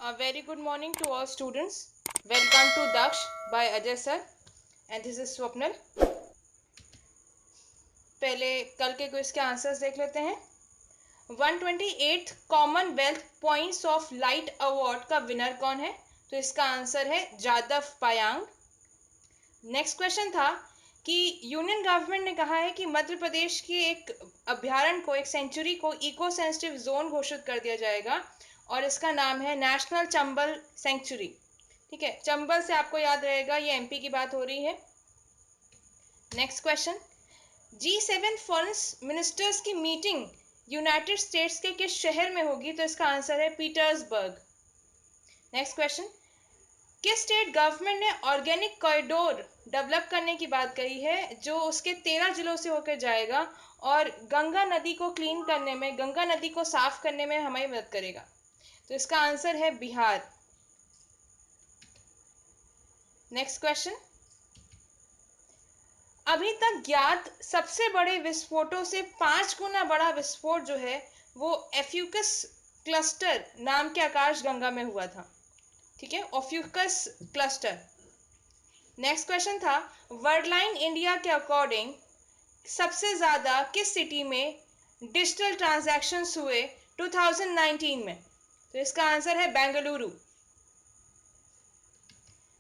A very good morning to all students. Welcome to Daksh by Ajay sir and this is Swapnil. पहले कल के quiz के answers देख लेते हैं. 128th Commonwealth points of light award का winner कौन है? तो इसका आंसर है जादव पायांग. नेक्स्ट क्वेश्चन था कि यूनियन गवर्नमेंट ने कहा है कि मध्य प्रदेश के एक अभ्यारण्य को, एक सेंचुरी को इको सेंसिटिव जोन घोषित कर दिया जाएगा और इसका नाम है नेशनल चंबल सेंचुरी. ठीक है, चंबल से आपको याद रहेगा ये एमपी की बात हो रही है. Next question, G7 foreign ministers की मीटिंग यूनाइटेड स्टेट्स के किस शहर में होगी? तो इसका आंसर है पीटर्सबर्ग. नेक्स्ट क्वेश्चन, किस स्टेट गवर्नमेंट ने ऑर्गेनिक कॉरिडोर डेवलप करने की बात कही है जो उसके 13 जिलों से होकर जाएगा और गंगा नदी को क्लीन करने में, गंगा नदी को साफ करने में हमारी मदद करेगा? तो इसका आंसर है बिहार. नेक्स्ट क्वेश्चन, अभी तक ज्ञात सबसे बड़े विस्फोटों से 5 गुना बड़ा विस्फोट जो है वो एफ्यूकस क्लस्टर नाम के आकाशगंगा में हुआ था. ठीक है, ऑफ्यूकस क्लस्टर. नेक्स्ट क्वेश्चन था, वर्ल्डलाइन इंडिया के अकॉर्डिंग सबसे ज्यादा किस सिटी में डिजिटल ट्रांजैक्शंस हुए 2019 में? तो इसका आंसर है बेंगलुरु.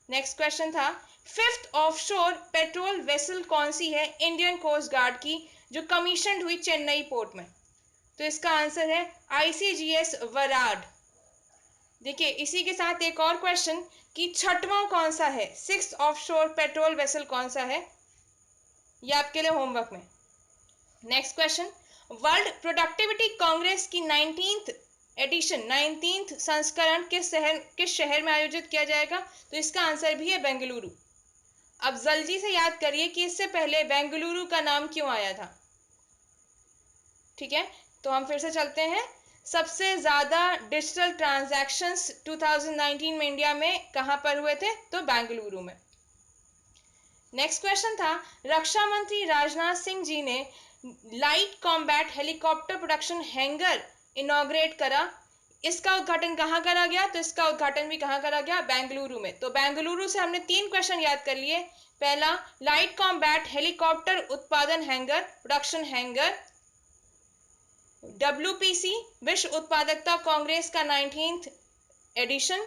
नेक्स्ट क्वेश्चन था, 5th ऑफशोर पेट्रोल वेसल कौन सी है इंडियन कोस्ट गार्ड की जो कमीशन हुई चेन्नई पोर्ट में? तो इसका आंसर है ICGS वराड. देखिए, इसी के साथ एक और क्वेश्चन कि 6वां कौन सा है, 6th ऑफशोर पेट्रोल वेसल कौन सा है? ये आपके लिए होमवर्क में. Next question, world productivity Congress की 19th एडिशन, 19th संस्करण किस शहर में आयोजित किया जाएगा? तो इसका आंसर भी है बेंगलुरु. अब जल्दी से याद करिए कि इससे पहले बेंगलुरु का नाम क्यों आया था. ठीक है, तो हम फिर से चलते हैं. सबसे ज्यादा डिजिटल ट्रांजैक्शंस 2019 में इंडिया में कहां पर हुए थे? तो बेंगलुरु में. नेक्स्ट क्वेश्चन था, रक्षा मंत्री राजनाथ सिंह जी ने light combat helicopter production hanger inaugurate करा. इसका उद्घाटन कहाँ करा गया? तो इसका उद्घाटन भी कहाँ करा गया? बेंगलुरु में. तो बेंगलुरु से हमने 3 क्वेश्चन याद कर लिए. पहला, लाइट कॉम्बैट हेलीकॉप्टर उत्पादन हैंगर, प्रोडक्शन हैंगर. WPC विश्व उत्पादकता कांग्रेस का 19th addition.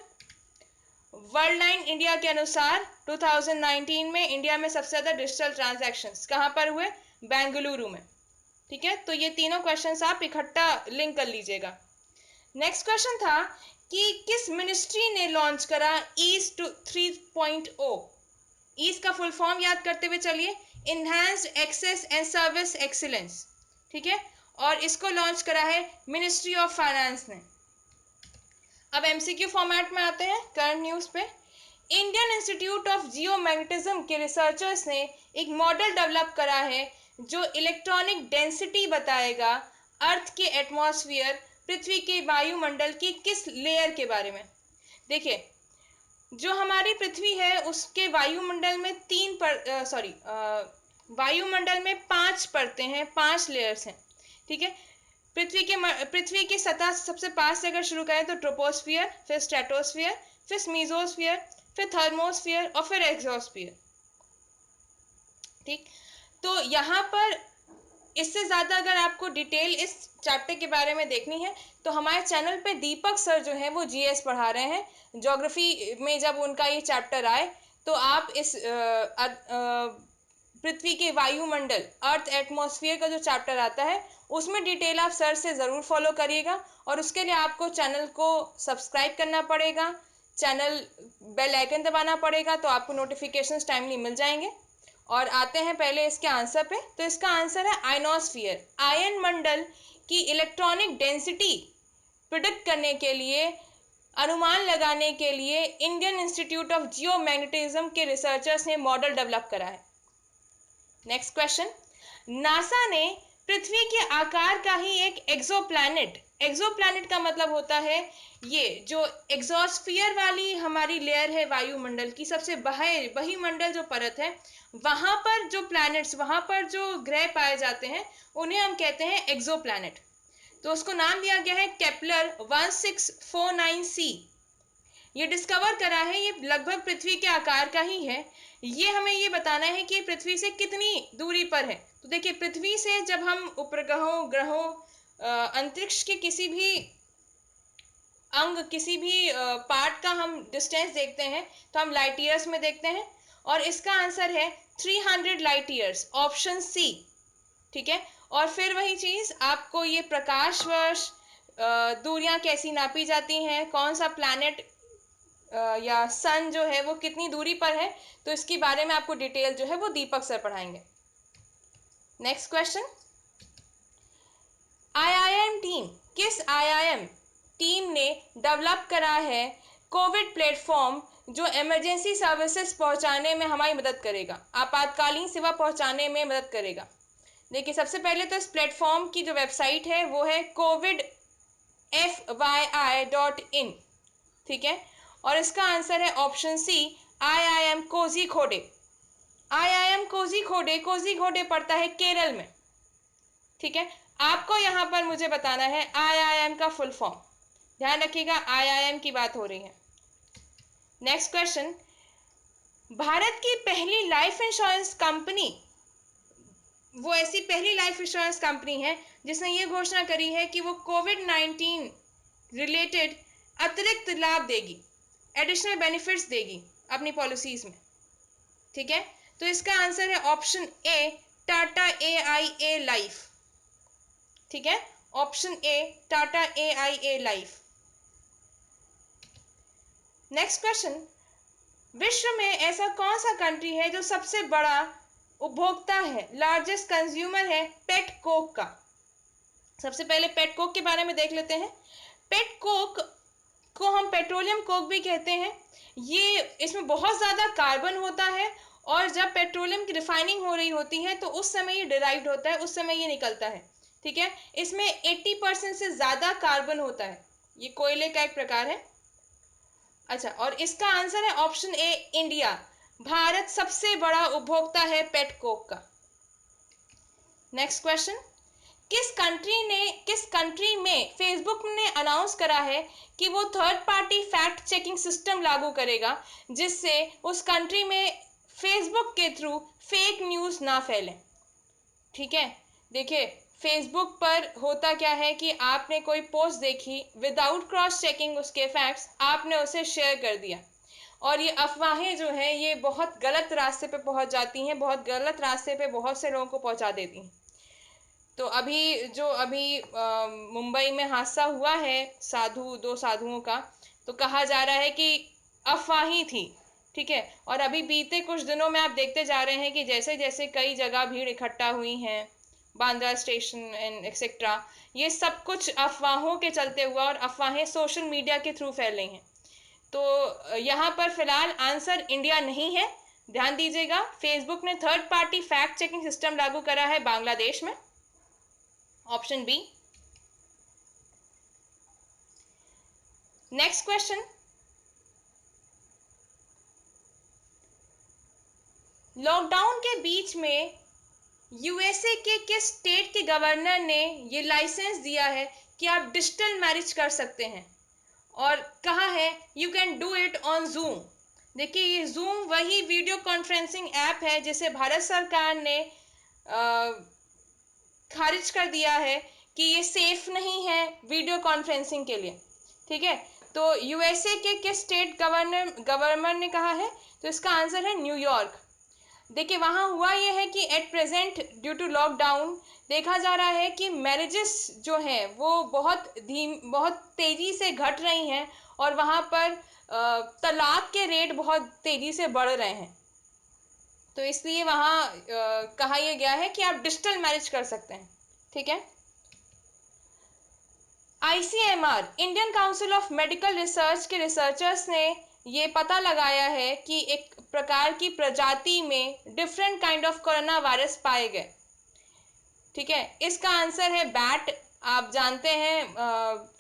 World line India के अनुसार 2019 में इंडिया में सबसे ज्यादा डिजिटल ट्रांजैक्शंस कहां पर हुए? बेंगलुरु में. ठीक है, तो ये तीनों क्वेश्चंस आप इकट्ठा लिंक कर लीजिएगा. नेक्स्ट क्वेश्चन था कि किस मिनिस्ट्री ने लॉन्च करा ईज 3.0? ईज का फुल फॉर्म याद करते हुए चलिए, enhanced access and service excellence. ठीक है, और इसको लॉन्च करा है मिनिस्ट्री ऑफ फाइनेंस ने. अब एमसीक्यू फॉर्मेट में आते हैं करंट न्यूज पे. इंडियन इंस्टीट्यूट ऑफ जियोमैग्नेटिज्म के रिसर्चर्स ने एक मॉडल डेवलप करा है जो इलेक्ट्रॉनिक डेंसिटी बताएगा अर्थ के एटमॉस्फेयर, पृथ्वी के वायुमंडल की किस लेयर के बारे में. देखिए, जो हमारी पृथ्वी है उसके वायुमंडल में वायुमंडल में 5 परतें हैं, 5 लेयर्स हैं. ठीक है, पृथ्वी की सतह सबसे पास से अगर शुरू करें तो ट्रोपोस्फियर, फिर स्ट्रेटोस्फियर, फिर मीजोस्फियर, फिर थर्मोस्फियर और फिर एक्सोस्फियर. ठीक, तो यहाँ पर इससे ज्यादा अगर आपको डिटेल इस चैप्टर के बारे में देखनी है तो हमारे चैनल पे दीपक सर जो हैं वो जीएस पढ़ा रहे हैं. ज्योग्राफी में जब उनका ये चैप्टर आए तो आप इस पृथ्वी के वायुमंडल, अर्थ एटमॉस्फेयर का जो चैप्टर आता है उसमें डिटेल आप सर से ज़रूर फॉलो करिएगा. और उसके लिए आपको चैनल को सब्सक्राइब करना पड़ेगा, चैनल बेल आइकन दबाना पड़ेगा, तो आपको नोटिफिकेशंस टाइमली मिल जाएंगे. और आते हैं पहले इसके आंसर पे. तो इसका आंसर है आयनोस्फीयर. आयन मंडल की इलेक्ट्रॉनिक डेंसिटी प्रिडिक्ट करने के लिए, अनुमान लगाने के लिए इंडियन इंस्टीट्यूट ऑफ जियोमैग्नेटिज्म के रिसर्चर्स ने मॉडल डेवलप करा है. नेक्स्ट क्वेश्चन, नासा ने पृथ्वी के आकार का ही एक एक्सोप्लैनेट का मतलब होता है ये जो एक्सोस्फीयर वाली हमारी लेयर है वायुमंडल की, सबसे बहिमंडल जो परत है, वहां पर जो प्लैनेट्स, वहां पर जो ग्रह पाए जाते हैं उन्हें हम कहते हैं एक्सोप्लैनेट. तो उसको नाम दिया गया है केपलर 1649c. ये डिस्कवर करा है, ये लगभग पृथ्वी के आकार का ही है। ये हमें ये बताना है कि पृथ्वी से कितनी दूरी पर है। तो देखिए, पृथ्वी से जब हम उपग्रहों, ग्रहों, अंतरिक्ष के किसी भी अंग, किसी भी पार्ट का हम डिस्टेंस देखते हैं तो हम लाइट ईयर्स में देखते हैं, और इसका आंसर है 300 लाइट ईयर्स, ऑप्शन सी। ठीक है, और फिर वही चीज, आपको ये प्रकाश वर्ष, दूरियां कैसी नापी जाती हैं, कौन सा प्लैनेट या सन जो है वो कितनी दूरी पर है, तो इसके बारे में आपको डिटेल जो है वो दीपक सर पढ़ाएंगे। नेक्स्ट क्वेश्चन, आईआईएम टीम, किस आईआईएम टीम ने डेवलप करा है कोविड प्लेटफॉर्म जो इमरजेंसी सर्विसेज पहुंचाने में हमारी मदद करेगा, आपातकालीन सेवा पहुंचाने में मदद करेगा? देखिए, सबसे पहले तो इस प्लेटफॉर्म की जो वेबसाइट है वो है covidfyi.in। ठीक है, और इसका आंसर है option C, IIM Kozhikode. IIM Kozhikode, Kozhikode पड़ता है केरल में। ठीक है, आपको यहां पर मुझे बताना है आईआईएम का फुल फॉर्म। ध्यान रखिएगा, आईआईएम की बात हो रही है। नेक्स्ट क्वेश्चन, भारत की पहली लाइफ इंश्योरेंस कंपनी, वो ऐसी पहली लाइफ इंश्योरेंस कंपनी है जिसने ये घोषणा करी है कि वो कोविड-19 रिलेटेड अतिरिक्त लाभ देगी, एडिशनल बेनिफिट्स देगी अपनी पॉलिसीज में। ठीक है, तो इसका आंसर है option A, Tata AIA life. ठीक है, option A, Tata AIA life. Next question, विश्व में ऐसा कौन सा कंट्री है जो सबसे बड़ा उपभोक्ता है, लार्जेस्ट कंज्यूमर है पेट कोक का? सबसे पहले पेट कोक के बारे में देख लेते हैं। पेट कोक को हम पेट्रोलियम कोक भी कहते हैं। ये, इसमें बहुत ज्यादा कार्बन होता है, और जब पेट्रोलियम की रिफाइनिंग हो रही होती है तो उस समय ये डिराइव्ड होता है, उस समय ये निकलता है। ठीक है, इसमें 80% से ज्यादा कार्बन होता है। ये कोयले का एक प्रकार है। अच्छा, और इसका आंसर है ऑप्शन ए, इंडिया। भारत सबसे बड़ा उपभोक्ता है पेट कोक का। नेक्स्ट क्वेश्चन, किस कंट्री में फेसबुक ने अनाउंस करा है कि वो third party fact checking system लागू करेगा, जिससे उस कंट्री में फेसबुक के थ्रू फेक न्यूज ना फैले? ठीक है, देखिए, फेसबुक पर होता क्या है कि आपने कोई पोस्ट देखी, विदाउट क्रॉस चेकिंग उसके फैक्ट्स, आपने उसे शेयर कर दिया, और ये अफवाहें जो हैं ये बहुत गलत रास्ते पे पहुंच जाती हैं, बहुत गलत रास्ते पे बहुत से लोगों को पहुंचा देती हैं। तो अभी मुंबई में हादसा हुआ है दो साधुओं का, तो कहा जा रहा है कि अफवाह ही थी। ठीक है, और अभी बीते कुछ दिनों में आप देखते जा रहे हैं कि जैसे जैसे कई जगह भीड़ इकट्ठा हुई है, बांद्रा स्टेशन एंड एक्सेट्रा, ये सब कुछ अफवाहों के चलते हुआ, और अफवाहें सोशल मीडिया के थ्रू फैल रही हैं। तो यहाँ पर फिलहाल आंसर इंडिया नहीं है, ध्यान दीजिएगा। फेसबुक ने third party fact checking system लागू करा है बांग्लादेश में, option B. Next question, lockdown के बीच में यूएसए के किस स्टेट के गवर्नर ने ये लाइसेंस दिया है कि आप डिजिटल मैरिज कर सकते हैं, और कहा है you can do it on zoom? देखिए, ये जूम वही वीडियो कॉन्फ्रेंसिंग ऐप है जिसे भारत सरकार ने खारिज कर दिया है कि ये सेफ नहीं है वीडियो कॉन्फ्रेंसिंग के लिए। ठीक है, तो यूएसए के किस स्टेट गवर्नर ने कहा है, तो इसका आंसर है न्यूयॉर्क। देखिए, वहां हुआ ये है कि at present due to lockdown देखा जा रहा है कि मैरिजेस जो हैं वो बहुत तेजी से घट रही हैं, और वहां पर तलाक के रेट बहुत तेजी से बढ़ रहे हैं। तो इसलिए वहां कहा यह गया है कि आप डिजिटल मैरिज कर सकते हैं। ठीक है, ICMR, Indian council of medical research के रिसर्चर्स ने ये पता लगाया है कि एक प्रकार की प्रजाति में different kind of corona virus पाए गए। ठीक है, इसका आंसर है बैट। आप जानते हैं,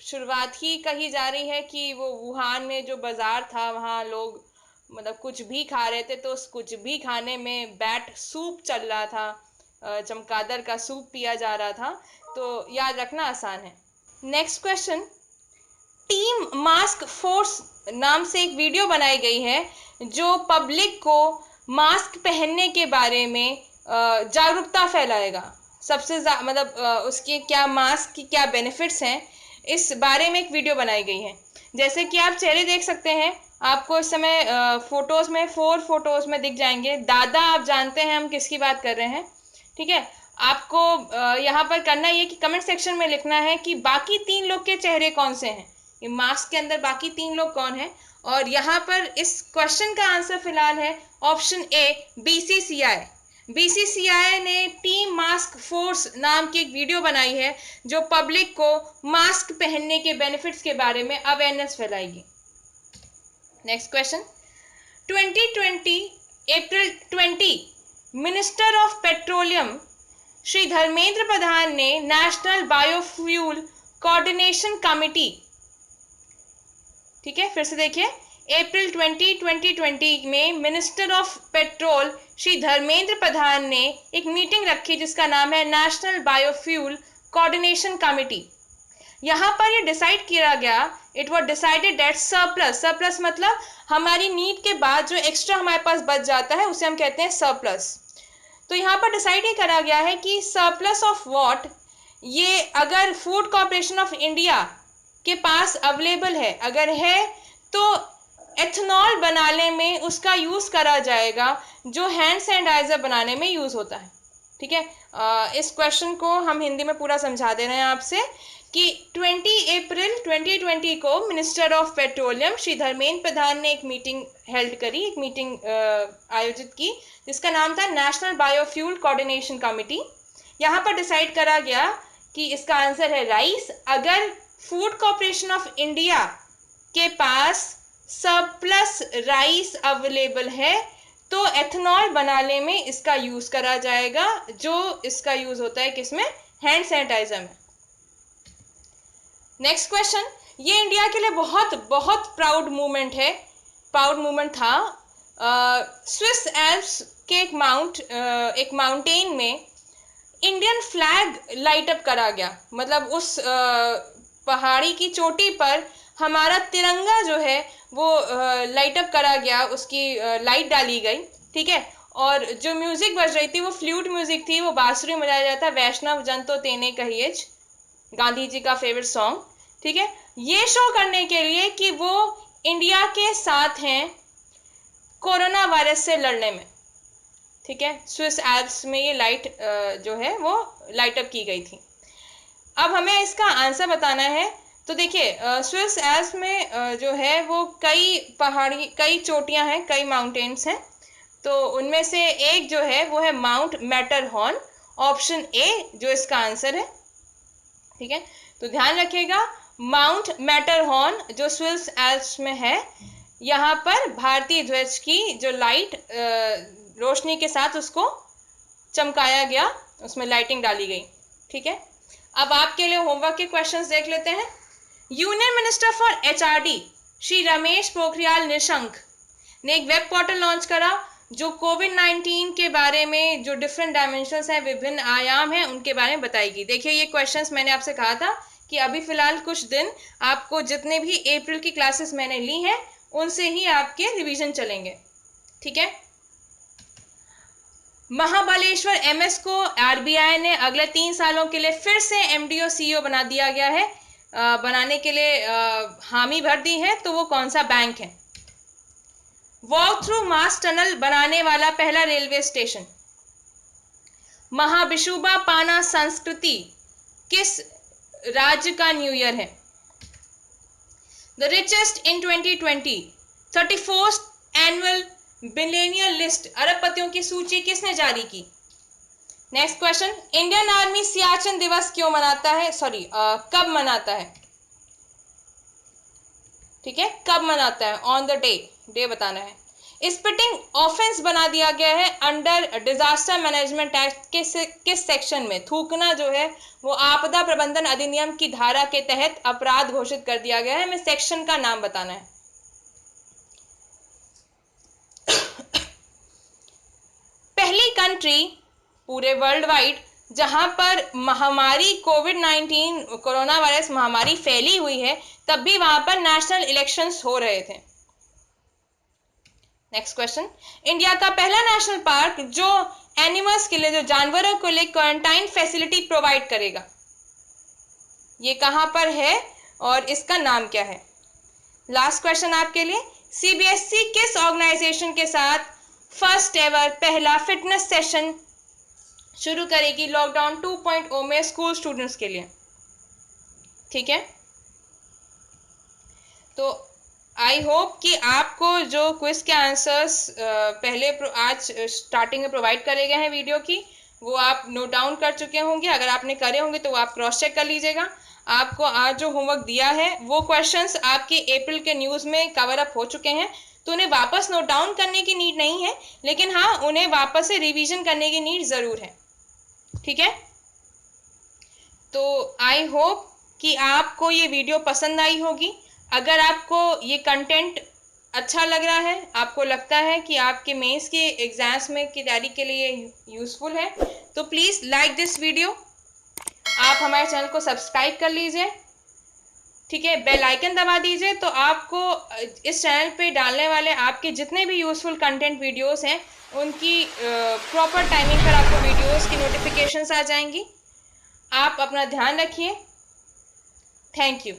शुरुआत ही कही जा रही है कि वो वुहान में जो बाजार था वहाँ लोग मतलब कुछ भी खा रहे थे, तो उस कुछ भी खाने में बैट सूप चल रहा था, चमगादड़ का सूप पिया जा रहा था। तो याद रखना आसान है। Next question, team mask force नाम से एक वीडियो बनाई गई है जो पब्लिक को मास्क पहनने के बारे में जागरूकता फैलाएगा। मतलब उसके क्या, मास्क की क्या बेनिफिट्स हैं, इस बारे में एक वीडियो बनाई गई है। जैसे कि आप चेहरे देख सकते हैं, आपको इस समय फोटोज में 4 फोटोज में दिख जाएंगे। दादा, आप जानते हैं हम किसकी बात कर रहे हैं, ठीक है। आपको यहाँ पर करना ये कि कमेंट सेक्शन में लिखना है कि बाकी 3 लोग के चेहरे कौन से हैं, ये मास्क के अंदर बाकी 3 लोग कौन हैं। और यहाँ पर इस क्वेश्चन का आंसर फिलहाल है ऑप्शन ए, बीसीसीआई। बीसीसीआई ने टीम मास्क फोर्स नाम की एक वीडियो बनाई है जो पब्लिक को मास्क पहनने के बेनिफिट्स के बारे में अवेयरनेस फैलाएगी। Next question, 2020 April 20 minister of petroleum Shri Dharmendra Pradhan ने नेशनल बायोफ्यूल कोऑर्डिनेशन कमेटी, ठीक है, फिर से देखिए, अप्रैल 20, 2020 में minister of petrol Shri Dharmendra Pradhan ने एक मीटिंग रखी जिसका नाम है नेशनल बायोफ्यूल कोऑर्डिनेशन कमेटी। यहाँ पर ये डिसाइड किया गया, it was decided that surplus, surplus मतलब हमारी नीड के बाद जो एक्स्ट्रा हमारे पास बच जाता है उसे हम कहते हैं सरप्लस। तो यहाँ पर डिसाइड ये करा गया है कि सरप्लस ऑफ व्हाट, ये अगर फूड कॉर्पोरेशन ऑफ इंडिया के पास अवेलेबल है, अगर है तो एथनॉल बनाने में उसका यूज करा जाएगा जो हैंड सैनिटाइजर बनाने में यूज होता है, ठीक है। इस क्वेश्चन को हम हिंदी में पूरा समझा दे रहे हैं आपसे कि 20 अप्रैल 2020 को minister of petroleum Shri Dharmendra Pradhan ने एक मीटिंग हेल्ड करी, एक मीटिंग आयोजित की जिसका नाम था नेशनल बायोफ्यूल कोऑर्डिनेशन कमेटी। यहाँ पर डिसाइड करा गया कि इसका आंसर है राइस। अगर फूड कॉर्पोरेशन ऑफ इंडिया के पास सरप्लस राइस अवेलेबल है तो एथनॉल बनाने में इसका यूज करा जाएगा, जो इसका यूज होता है किसमें, हैंड सैनिटाइजर में। नेक्स्ट क्वेश्चन, ये इंडिया के लिए बहुत बहुत प्राउड मूवमेंट है, प्राउड मूवमेंट था। स्विस एल्प्स के एक माउंटेन में इंडियन फ्लैग लाइट अप करा गया, मतलब उस पहाड़ी की चोटी पर हमारा तिरंगा जो है वो लाइट अप करा गया, उसकी लाइट डाली गई, ठीक है। और जो म्यूजिक बज रही थी वो फ्लूट म्यूजिक थी, वो बांसुरी बजाया जाता, वैष्णव जन तो तेने कहिएज, गांधी जी का फेवरेट सॉन्ग, ठीक है। ये शो करने के लिए कि वो इंडिया के साथ हैं कोरोना वायरस से लड़ने में, ठीक है। स्विस एल्प्स में ये लाइट जो है वो लाइट अप की गई थी। अब हमें इसका आंसर बताना है। तो देखिए, स्विस एल्प्स में जो है वो कई पहाड़ी, कई चोटियां हैं, कई माउंटेन्स हैं। तो उनमें से एक जो है वो है माउंट मैटरहॉर्न, ऑप्शन ए जो इसका आंसर है, ठीक है। तो ध्यान रखिएगा, माउंट मैटरहॉर्न जो स्विस एल्प्स में है, यहाँ पर भारतीय ध्वज की जो लाइट रोशनी के साथ उसको चमकाया गया, उसमें लाइटिंग डाली गई, ठीक है। अब आपके लिए होमवर्क के क्वेश्चंस देख लेते हैं। Union minister for HRD Shri Ramesh Pokhriyal Nishank ने एक वेब पोर्टल लॉन्च करा जो कोविड-19 के बारे में जो डिफरेंट डायमेंशंस हैं, विभिन्न आयाम हैं, उनके बारे में बताएगी। देखिए, ये क्वेश्चंस मैंने आपसे कहा था कि अभी फिलहाल कुछ दिन आपको जितने भी अप्रैल की क्लासेस मैंने ली हैं उनसे ही आपके रिवीजन चलेंगे, ठीक है। महाबलेश्वर एमएस को आरबीआई ने अगले 3 सालों के लिए फिर से एमडीओ सीईओ बना दिया गया है, बनाने के लिए हामी भर दी है। तो वो कौन सा बैंक है? वॉक थ्रू मास टनल बनाने वाला पहला रेलवे स्टेशन। महाबिशुबा पाना संस्कृति किस राज्य का न्यू ईयर है? The richest in 2020 34th annual millennial list, अरबपतियों की सूची किसने जारी की? Next question, Indian army Siachen दिवस क्यों मनाता है, कब मनाता है? ठीक है, कब मनाता है, ऑन द डे बताना है। स्पिटिंग ऑफेंस बना दिया गया है अंडर डिजास्टर मैनेजमेंट एक्ट किस सेक्शन में? थूकना जो है वो आपदा प्रबंधन अधिनियम की धारा के तहत अपराध घोषित कर दिया गया है। हमें सेक्शन का नाम बताना है। पहली कंट्री पूरे वर्ल्ड वाइड जहां पर महामारी कोविड-19 कोरोना वायरस महामारी फैली हुई है, तब भी वहां पर नेशनल इलेक्शंस हो रहे थे। नेक्स्ट क्वेश्चन, इंडिया का पहला नेशनल पार्क जो एनिमल्स के लिए, जो जानवरों के लिए क्वारंटाइन फैसिलिटी प्रोवाइड करेगा, ये कहां पर है और इसका नाम क्या है? लास्ट क्वेश्चन आपके लिए, सीबीएसई किस ऑर्गेनाइजेशन के साथ फर्स्ट एवर पहला फिटनेस सेशन शुरू करेगी लॉकडाउन 2.0 में स्कूल स्टूडेंट्स के लिए? ठीक है, तो आई होप कि आपको जो क्विज के आंसर्स पहले आज स्टार्टिंग में प्रोवाइड करे गए हैं वीडियो की, वो आप नोट डाउन कर चुके होंगे। अगर आपने करे होंगे तो आप क्रॉस चेक कर लीजिएगा। आपको आज जो होमवर्क दिया है वो क्वेश्चंस आपके अप्रैल के न्यूज़ में कवर अप हो चुके हैं, तो उन्हें वापस नोट डाउन करने की नीड नहीं है, लेकिन हाँ, उन्हें वापस से रिवीजन करने की नीड ज़रूर है। ठीक है, तो आई होप कि आपको ये वीडियो पसंद आई होगी। अगर आपको ये कंटेंट अच्छा लग रहा है, आपको लगता है कि आपके मेंस के एग्जाम्स में की तैयारी के लिए यूज़फुल है, तो प्लीज़ लाइक दिस वीडियो। आप हमारे चैनल को सब्सक्राइब कर लीजिए। ठीक है, बेल आइकन दबा दीजिए, तो आपको इस चैनल पे डालने वाले आपके जितने भी यूज़फुल कंटेंट वीडियोस हैं, उनकी प्रॉपर टाइमिंग पर आपको वीडियोस की नोटिफिकेशंस आ जाएंगी। आप अपना ध्यान रखिए। Thank you.